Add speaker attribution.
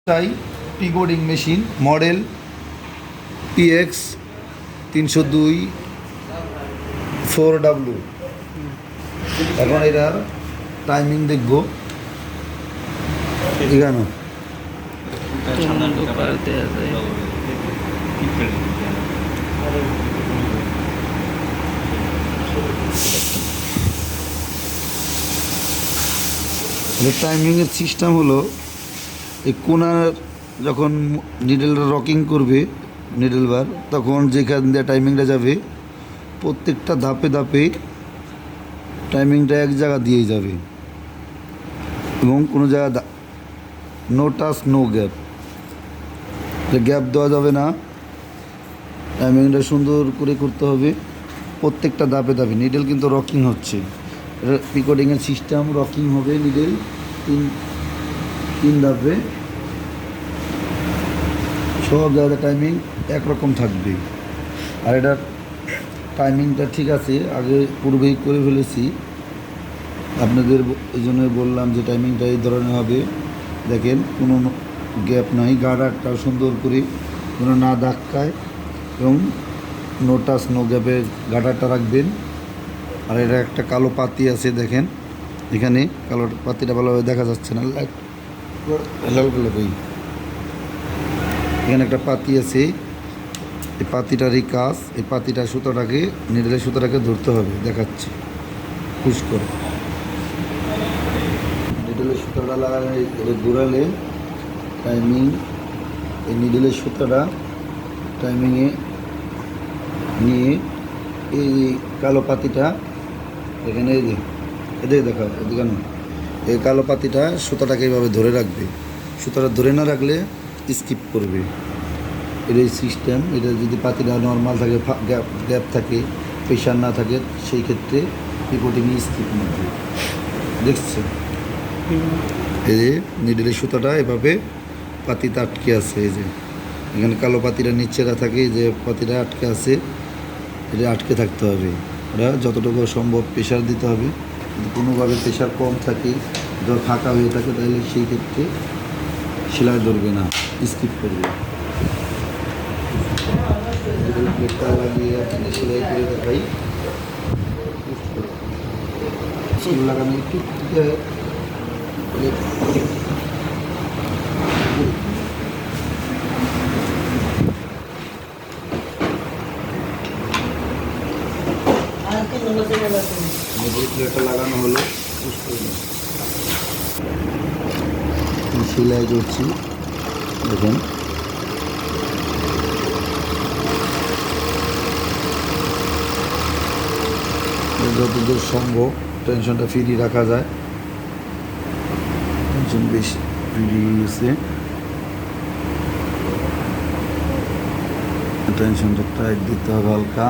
Speaker 1: তাই পিকোডিং machine model PX 302 4W। এখন এটার টাইমিং দেখব এখানে টাইমিংয়ের সিস্টেম হলো এই কোনার যখন নিডেলটা রকিং করবে নিডেল বার, তখন যেখান দিয়ে টাইমিংটা যাবে প্রত্যেকটা ধাপে ধাপে টাইমিংটা এক জায়গা দিয়েই যাবে এবং কোনো জায়গা no touch no gap, gap দেওয়া যাবে না। টাইমিংটা সুন্দর করে করতে হবে প্রত্যেকটা ধাপে ধাপে। নিডেল কিন্তু রকিং হচ্ছে, পিকোডিংয়ের সিস্টেম রকিং হবে নিডেল তিন ধাপে, সব জায়গায় টাইমিং একরকম থাকবে। আর এটার টাইমিংটা ঠিক আছে, আগে পূর্বেই করে ফেলেছি আপনাদের, এই জন্য বললাম যে টাইমিংটা এই ধরনের হবে। দেখেন কোনো গ্যাপ নাই, গার্ডারটাও সুন্দর করে কোনো না ধাক্কায় এবং নো টাচ নো গ্যাপে গার্ডারটা রাখবেন। আর এটা একটা কালো পাতি আছে, দেখেন এখানে কালো পাতিটা ভালোভাবে দেখা যাচ্ছে না, লাল কালো কই, এখানে একটা পাতি আছে, এই পাতিটারই কাজ, এই পাতিটা সুতোটাকে নিডেলের সুতোটাকে ধরতে হবে। দেখাচ্ছি, পুশ করে নিডেলের সুতোটা লাগালে ঘুরালে টাইমিং, এই নিডেলের সুতোটা টাইমিংয়ে নিয়ে এই কালো পাতিটা এখানে এদিকে দেখা এদিকে না, এই কালো পাতিটা সুতোটাকে এইভাবে ধরে রাখবে। সুতোটা ধরে না রাখলে স্কিপ করবে। এটাই সিস্টেম। এটা যদি পাতিটা নর্মাল থাকে, গ্যাপ থাকে, প্রেশার না থাকে, সেই ক্ষেত্রে পিকোটিংয়ে স্কিপ মারবে। দেখছে এই যে নিডেলের সুতোটা এভাবে পাতিতে আটকে আছে, এই যে এখানে কালো পাতিটা নিচেরা থাকে, যে পাতিটা আটকে আছে, এটা আটকে থাকতে হবে। ওটা যতটুকু সম্ভব প্রেশার দিতে হবে। যদি কোনোভাবে প্রেশার কম থাকে, ধর ফাঁকা হয়ে থাকে, তাহলে সেই ক্ষেত্রে সেলাই ধরবে না, স্কিপ করবে। প্লেটটা লাগিয়ে আপনি সেলাই করে দেখাই, লাগানো একটু প্লেটটা লাগানো হলো, সেলাই করছি। দেখুন যতদূর সম্ভব টেনশনটা ফ্রি রাখা যায়, টেনশন বেশি ফ্রি গেছে, টেনশনটা টাইট দিতে হবে হালকা।